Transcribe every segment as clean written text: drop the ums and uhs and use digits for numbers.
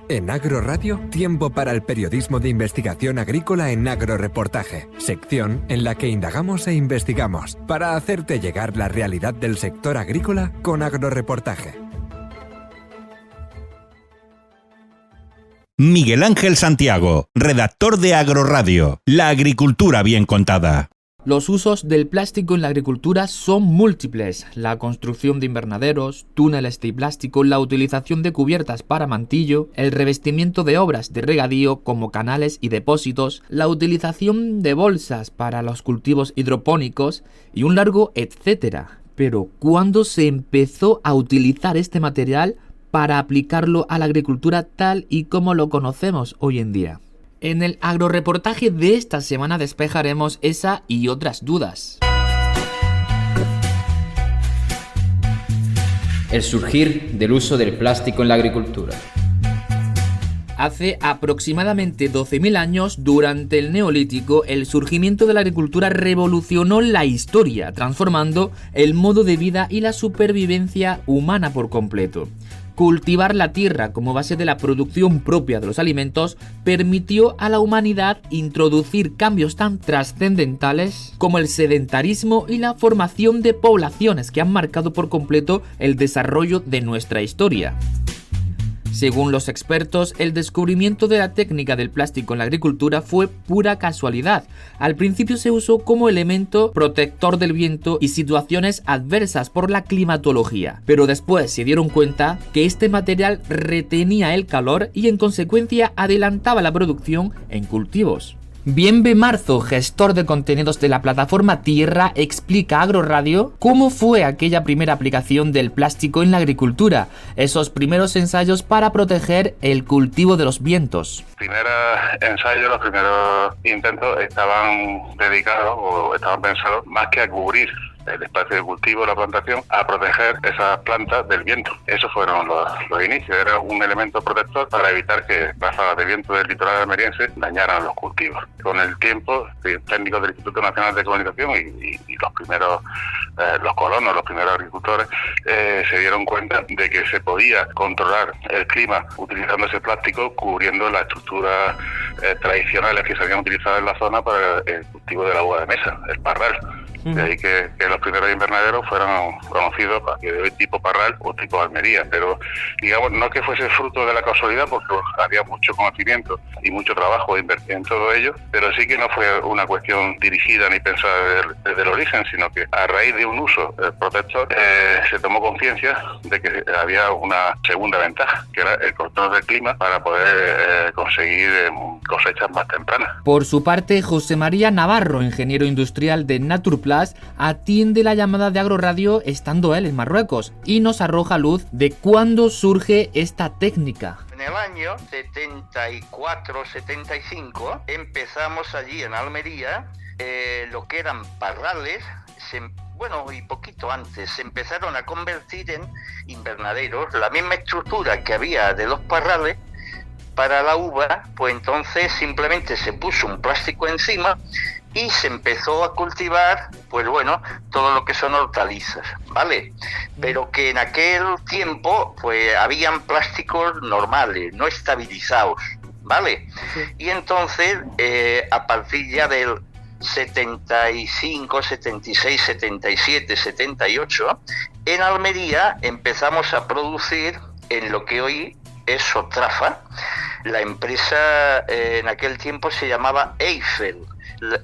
En Agroradio, tiempo para el periodismo de investigación agrícola en Agroreportaje, sección en la que indagamos e investigamos para hacerte llegar la realidad del sector agrícola con Agroreportaje. Miguel Ángel Santiago, redactor de Agroradio, la agricultura bien contada. Los usos del plástico en la agricultura son múltiples. La construcción de invernaderos, túneles de plástico, la utilización de cubiertas para mantillo, el revestimiento de obras de regadío como canales y depósitos, la utilización de bolsas para los cultivos hidropónicos y un largo etcétera. Pero, ¿cuándo se empezó a utilizar este material para aplicarlo a la agricultura tal y como lo conocemos hoy en día? En el agroreportaje de esta semana despejaremos esa y otras dudas. El surgir del uso del plástico en la agricultura. Hace aproximadamente 12.000 años, durante el Neolítico, el surgimiento de la agricultura revolucionó la historia, transformando el modo de vida y la supervivencia humana por completo. Cultivar la tierra como base de la producción propia de los alimentos permitió a la humanidad introducir cambios tan trascendentales como el sedentarismo y la formación de poblaciones que han marcado por completo el desarrollo de nuestra historia. Según los expertos, el descubrimiento de la técnica del plástico en la agricultura fue pura casualidad. Al principio se usó como elemento protector del viento y situaciones adversas por la climatología, pero después se dieron cuenta que este material retenía el calor y en consecuencia adelantaba la producción en cultivos. Bienve Marzo, gestor de contenidos de la plataforma Tierra, explica a Agroradio cómo fue aquella primera aplicación del plástico en la agricultura, esos primeros ensayos para proteger el cultivo de los vientos. Los primeros ensayos, los primeros intentos estaban dedicados o estaban pensados más que a cubrir el espacio de cultivo, la plantación, a proteger esas plantas del viento. Esos fueron los inicios, era un elemento protector para evitar que ráfagas de viento del litoral almeriense dañaran los cultivos. Con el tiempo, técnicos del Instituto Nacional de Comunicación y los primeros, los colonos, los primeros agricultores, se dieron cuenta de que se podía controlar el clima utilizando ese plástico, cubriendo las estructuras tradicionales que se habían utilizado en la zona para el cultivo de la uva de mesa, el parral. De ahí que los primeros invernaderos fueron conocidos de tipo parral o tipo Almería, pero digamos no que fuese fruto de la casualidad, porque había mucho conocimiento y mucho trabajo invertido en todo ello, pero sí que no fue una cuestión dirigida ni pensada desde el origen, sino que a raíz de un uso protector se tomó conciencia de que había una segunda ventaja, que era el control del clima para poder conseguir cosechas más tempranas. Por su parte, José María Navarro, ingeniero industrial de Naturplas, atiende la llamada de Agroradio estando él en Marruecos y nos arroja luz de cuándo surge esta técnica. En el año 74-75 empezamos allí en Almería lo que eran parrales, y poquito antes se empezaron a convertir en invernaderos, la misma estructura que había de los parrales para la uva, pues entonces simplemente se puso un plástico encima y se empezó a cultivar, todo lo que son hortalizas, ¿vale? Pero que en aquel tiempo, pues, habían plásticos normales, no estabilizados, ¿vale? Sí. Y entonces, a partir ya del 75, 76, 77, 78, en Almería empezamos a producir en lo que hoy es Sotrafa. La empresa en aquel tiempo se llamaba Eiffel,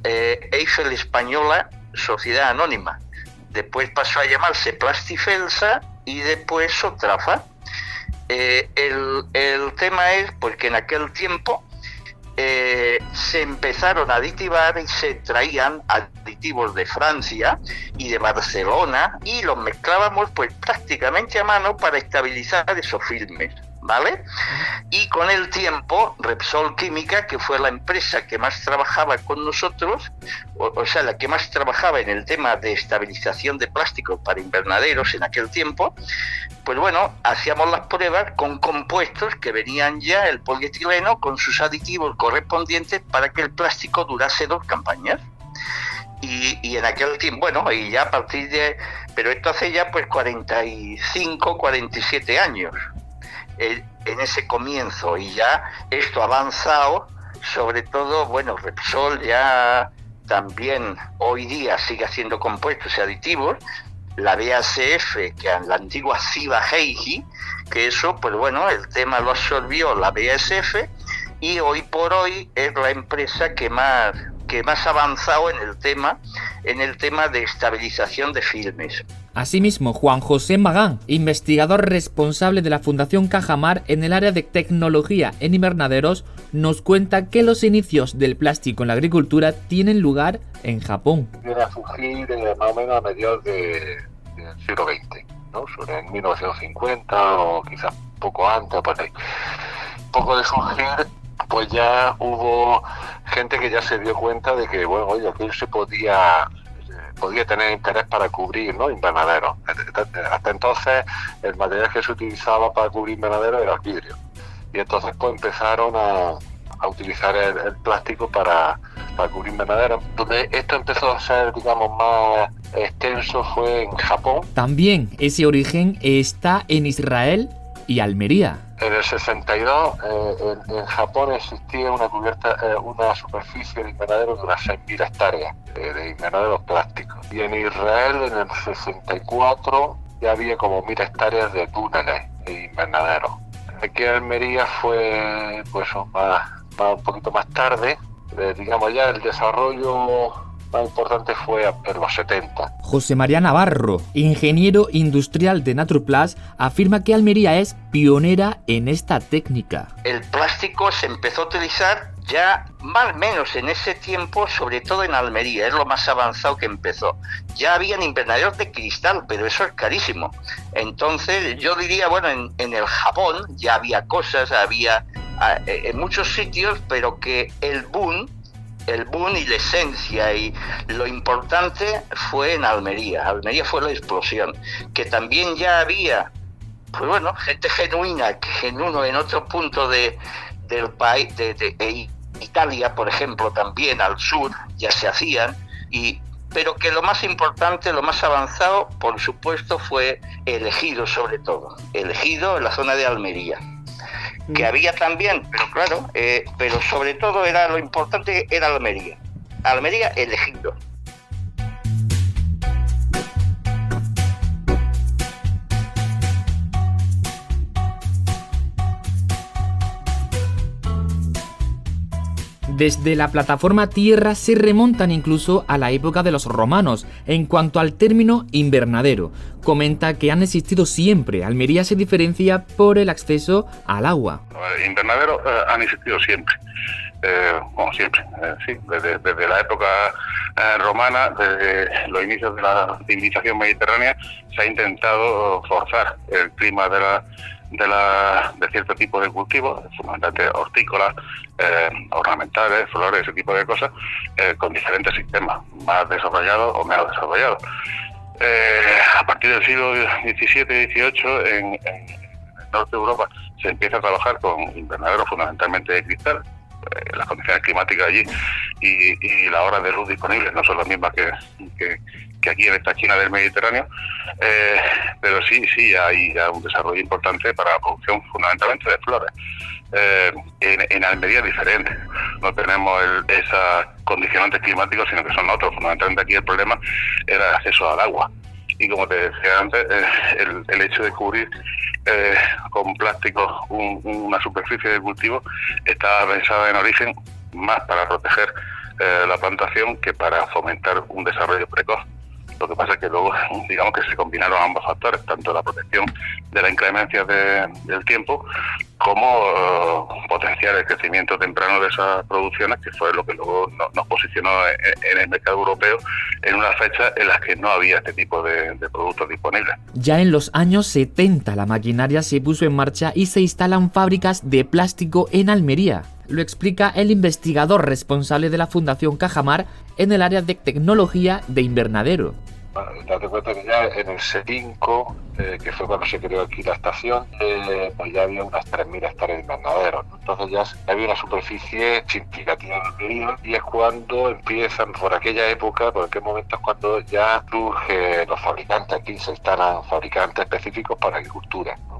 Eiffel Española Sociedad Anónima. Después pasó a llamarse Plastifelsa y después Sotrafa. El tema es porque en aquel tiempo se empezaron a aditivar y se traían aditivos de Francia y de Barcelona y los mezclábamos pues prácticamente a mano para estabilizar esos filmes, ¿vale? Y con el tiempo, Repsol Química, que fue la empresa que más trabajaba con nosotros, o sea, la que más trabajaba en el tema de estabilización de plásticos para invernaderos en aquel tiempo, pues hacíamos las pruebas con compuestos que venían ya, el polietileno, con sus aditivos correspondientes para que el plástico durase 2 campañas. Y en aquel tiempo, y ya a partir de... Pero esto hace ya pues 45, 47 años. comienzo, y ya esto ha avanzado, sobre todo, bueno, Repsol ya también hoy día sigue haciendo compuestos y aditivos, la BASF, que en la antigua Ciba Geigy, que eso, pues bueno, el tema lo absorbió la BASF, y hoy por hoy es la empresa que más ha avanzado en el tema de estabilización de filmes. Asimismo, Juan José Magán, investigador responsable de la Fundación Cajamar en el área de tecnología en invernaderos, nos cuenta que los inicios del plástico en la agricultura tienen lugar en Japón. Viene a surgir más o menos a mediados del siglo XX, ¿no? Sobre el 1950 o quizás poco antes, por ahí. Poco de surgir, pues ya hubo gente que ya se dio cuenta de que, bueno, oye, aquí se podía tener interés para cubrir, ¿no?, invernaderos. Hasta entonces el material que se utilizaba para cubrir invernaderos era el vidrio, y entonces pues empezaron a utilizar el plástico para cubrir invernaderos. Donde esto empezó a ser, digamos, más extenso fue en Japón. También ese origen está en Israel y Almería. En el 62 en Japón existía una superficie de invernaderos de unas 6.000 hectáreas de invernaderos plásticos. Y en Israel en el 64 ya había como 1.000 hectáreas de túneles de invernaderos. Aquí en Almería fue pues un poquito más tarde. Digamos, ya el desarrollo más importante fue en los 70. José María Navarro, ingeniero industrial de Naturplast, afirma que Almería es pionera en esta técnica. El plástico se empezó a utilizar ya más o menos en ese tiempo, sobre todo en Almería, es lo más avanzado que empezó. Ya habían invernaderos de cristal, pero eso es carísimo. Entonces yo diría, bueno, en el Japón ya había cosas, había en muchos sitios, pero que el boom y la esencia y lo importante fue en Almería. Almería fue la explosión, que también ya había, pues bueno, gente genuina en otro punto del país, de Italia, por ejemplo, también al sur ya se hacían, pero que lo más importante, lo más avanzado, por supuesto, fue el ejido, sobre todo, el ejido en la zona de Almería. Que había también, pero claro, pero sobre todo lo importante era Almería elegido. Desde la plataforma tierra se remontan incluso a la época de los romanos. En cuanto al término invernadero, comenta que han existido siempre. Almería se diferencia por el acceso al agua. Invernaderos han existido siempre. Siempre, sí, desde la época romana, desde los inicios de la civilización mediterránea, se ha intentado forzar el clima de cierto tipo de cultivos, fundamentalmente hortícolas, ornamentales, flores, ese tipo de cosas, con diferentes sistemas, más desarrollados o menos desarrollados. A partir del siglo XVII y XVIII, en el norte de Europa, se empieza a trabajar con invernaderos fundamentalmente de cristal. Las condiciones climáticas allí y las horas de luz disponibles no son las mismas que aquí en esta China del Mediterráneo, pero sí hay ya un desarrollo importante para la producción fundamentalmente de flores. En Almería es diferente, no tenemos esas condicionantes climáticos, sino que son otros. Fundamentalmente aquí el problema era el acceso al agua. Y como te decía antes, el hecho de cubrir con plástico una superficie de cultivo estaba pensada en origen más para proteger la plantación que para fomentar un desarrollo precoz. Lo que pasa es que luego, digamos que se combinaron ambos factores, tanto la protección de la inclemencia del tiempo como potenciar el crecimiento temprano de esas producciones, que fue lo que luego nos posicionó en el mercado europeo en una fecha en la que no había este tipo de productos disponibles. Ya en los años 70 la maquinaria se puso en marcha y se instalan fábricas de plástico en Almería. Lo explica el investigador responsable de la Fundación Cajamar en el área de tecnología de invernadero. Bueno, date cuenta que ya en el 75, que fue cuando se creó aquí la estación, pues ya había unas 3.000 hectáreas de invernaderos, ¿no? Entonces ya había una superficie significativa de Almería, y es cuando empiezan, por aquel momento es cuando ya surgen los fabricantes. Aquí se instalan fabricantes específicos para agricultura, ¿no?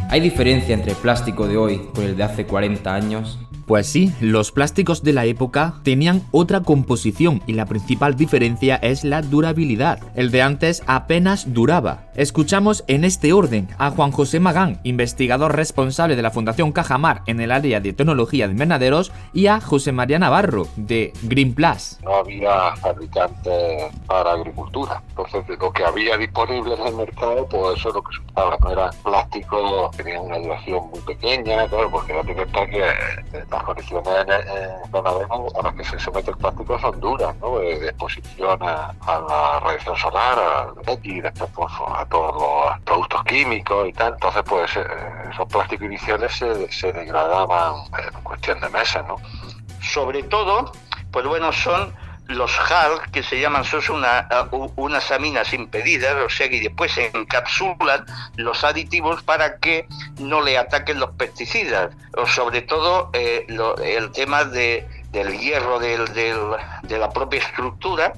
¿Hay diferencia entre el plástico de hoy con el de hace 40 años? Pues sí, los plásticos de la época tenían otra composición y la principal diferencia es la durabilidad. El de antes apenas duraba. Escuchamos en este orden a Juan José Magán, investigador responsable de la Fundación Cajamar en el área de tecnología de invernaderos, y a José María Navarro, de Greenplast. No había fabricantes para agricultura, entonces de lo que había disponible en el mercado, pues eso es lo que se usaba, no era plástico, tenía una duración muy pequeña, claro, porque date cuenta que las condiciones invernaderas a las que se somete el plástico son duras, ¿no? De exposición a la radiación solar, y después pues, a todos los productos químicos y tal. Entonces pues esos plásticos iniciales se degradaban en cuestión de meses, ¿no? Sobre todo, pues bueno, son los HAL, que se llaman, son unas aminas impedidas, o sea que después se encapsulan los aditivos para que no le ataquen los pesticidas, o sobre todo el tema del hierro de la propia estructura,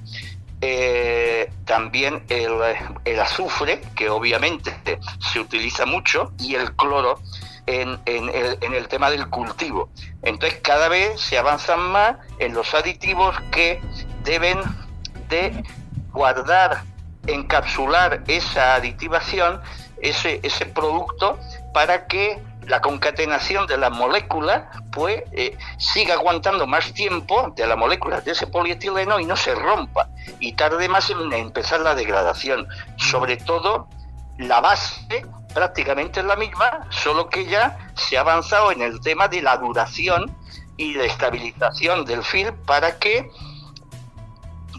también el azufre, que obviamente se utiliza mucho, y el cloro en el tema del cultivo. Entonces cada vez se avanzan más en los aditivos que deben de guardar, encapsular esa aditivación, ese producto, para que la concatenación de las moléculas pues siga aguantando más tiempo de las moléculas de ese polietileno y no se rompa y tarde más en empezar la degradación. Sobre todo la base prácticamente es la misma, solo que ya se ha avanzado en el tema de la duración y de estabilización del film para que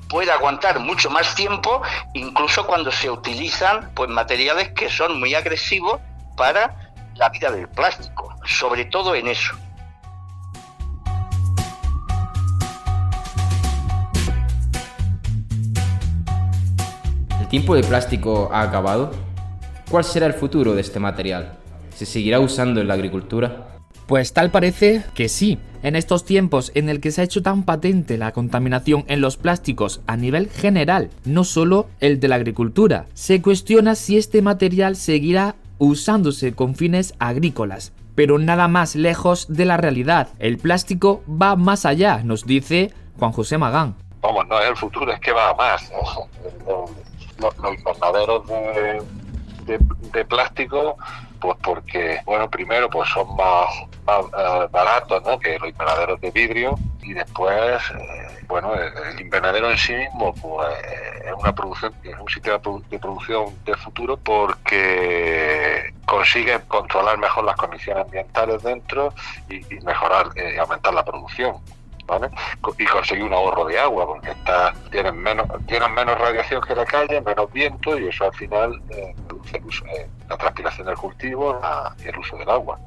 pueda aguantar mucho más tiempo, incluso cuando se utilizan pues materiales que son muy agresivos para la vida del plástico, sobre todo en eso. ¿El tiempo del plástico ha acabado? ¿Cuál será el futuro de este material? ¿Se seguirá usando en la agricultura? Pues tal parece que sí. En estos tiempos en el que se ha hecho tan patente la contaminación en los plásticos a nivel general, no solo el de la agricultura, se cuestiona si este material seguirá usándose con fines agrícolas. Pero nada más lejos de la realidad. El plástico va más allá, nos dice Juan José Magán. Vamos, no es el futuro, es que va a más. Los invernaderos de plástico, pues porque, bueno, primero pues son más baratos, ¿no?, que los invernaderos de vidrio, y después, bueno, el invernadero en sí mismo pues es una producción, es un sistema de producción del futuro porque consigue controlar mejor las condiciones ambientales dentro y mejorar, aumentar la producción, ¿vale? Y conseguir un ahorro de agua, porque tienen menos radiación que la calle, menos viento, y eso al final reduce la transpiración del cultivo y el uso del agua.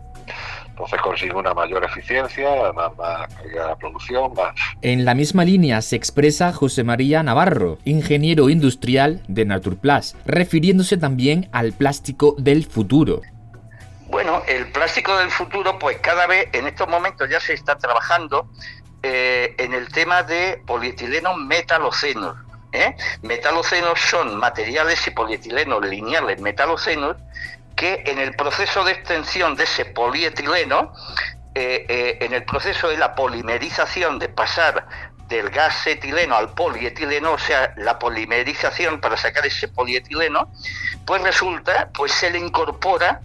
Entonces consigue una mayor eficiencia, más calidad de la producción, más. En la misma línea se expresa José María Navarro, ingeniero industrial de Naturplast, refiriéndose también al plástico del futuro. Bueno, el plástico del futuro, pues cada vez en estos momentos ya se está trabajando en el tema de polietilenos metalocenos. Metalocenos son materiales y polietilenos lineales metalocenos que en el proceso de extensión de ese polietileno, en el proceso de la polimerización, de pasar del gas etileno al polietileno, o sea, la polimerización para sacar ese polietileno, pues resulta, pues se le incorpora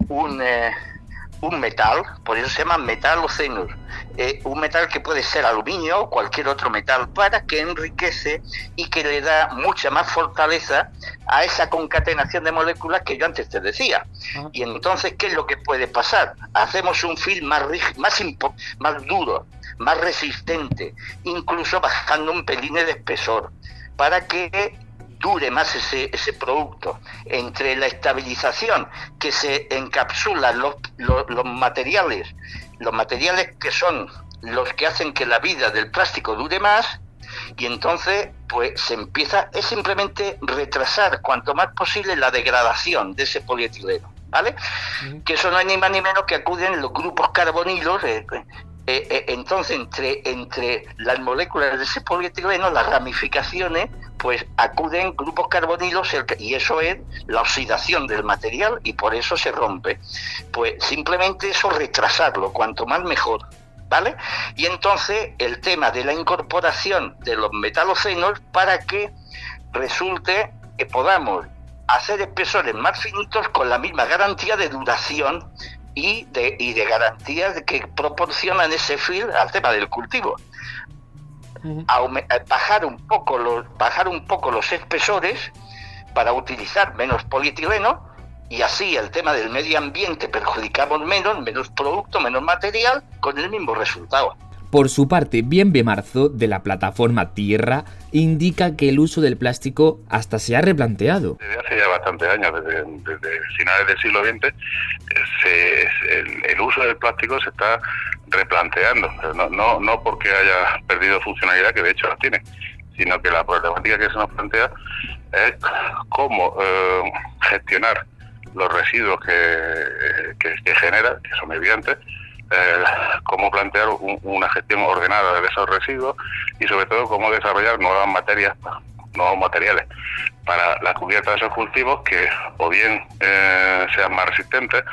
un metal, por eso se llama metalocenos, un metal que puede ser aluminio o cualquier otro metal, para que enriquece y que le da mucha más fortaleza a esa concatenación de moléculas que yo antes te decía. Y entonces, ¿qué es lo que puede pasar? Hacemos un film más duro, más resistente, incluso bajando un pelín de espesor, para que dure más ese producto. Entre la estabilización que se encapsulan los materiales que son los que hacen que la vida del plástico dure más, y entonces pues es simplemente retrasar cuanto más posible la degradación de ese polietileno, ¿vale? Que eso no es ni más ni menos que acuden los grupos carbonilos, Entonces, entre las moléculas de ese polietileno, las ramificaciones, pues acuden grupos carbonilos y eso es la oxidación del material y por eso se rompe. Pues simplemente eso, retrasarlo, cuanto más mejor, ¿vale? Y entonces el tema de la incorporación de los metalocenos para que resulte que podamos hacer espesores más finitos con la misma garantía de duración y de garantías que proporcionan ese feel al tema del cultivo. Bajar un poco los espesores para utilizar menos polietileno y así el tema del medio ambiente perjudicamos menos producto, menos material, con el mismo resultado. Por su parte, Bienve Marzo, de la plataforma Tierra, indica que el uso del plástico hasta se ha replanteado. Desde hace ya bastantes años, desde finales del siglo XX, el uso del plástico se está replanteando, no porque haya perdido funcionalidad, que de hecho la tiene, sino que la problemática que se nos plantea es cómo gestionar los residuos que genera, que son evidentes, cómo plantear una gestión ordenada de esos residuos y sobre todo cómo desarrollar nuevos materiales para la cubierta de esos cultivos que o bien sean más resistentes,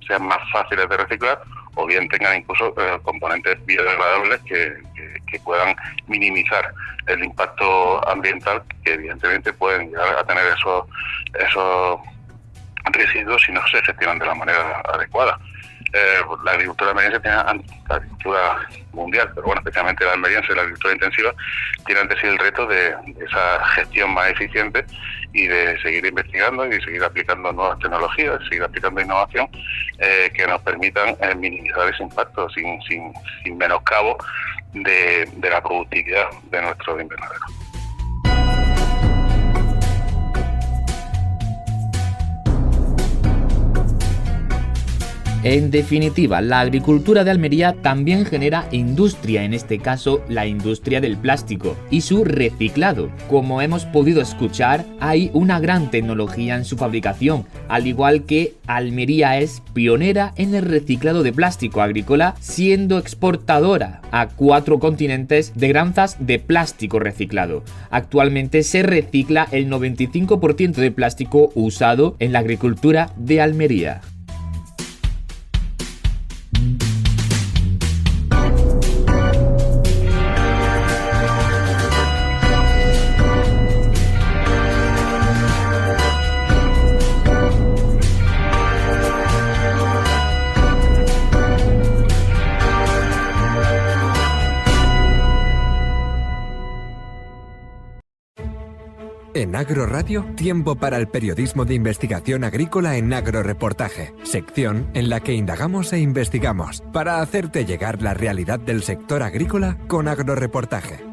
sean más fáciles de reciclar o bien tengan incluso componentes biodegradables que puedan minimizar el impacto ambiental que evidentemente pueden llegar a tener esos residuos si no se gestionan de la manera adecuada. La agricultura almeriense tiene, la agricultura mundial, pero bueno, especialmente la almeriense, la agricultura intensiva, tiene ante sí el reto de esa gestión más eficiente y de seguir investigando y seguir aplicando nuevas tecnologías, seguir aplicando innovación que nos permitan minimizar ese impacto sin menoscabo de la productividad de nuestros invernaderos. En definitiva, la agricultura de Almería también genera industria, en este caso la industria del plástico y su reciclado. Como hemos podido escuchar, hay una gran tecnología en su fabricación, al igual que Almería es pionera en el reciclado de plástico agrícola, siendo exportadora a 4 continentes de granjas de plástico reciclado. Actualmente se recicla el 95% de plástico usado en la agricultura de Almería. En Agro Radio, tiempo para el periodismo de investigación agrícola en Agroreportaje, sección en la que indagamos e investigamos para hacerte llegar la realidad del sector agrícola con Agroreportaje.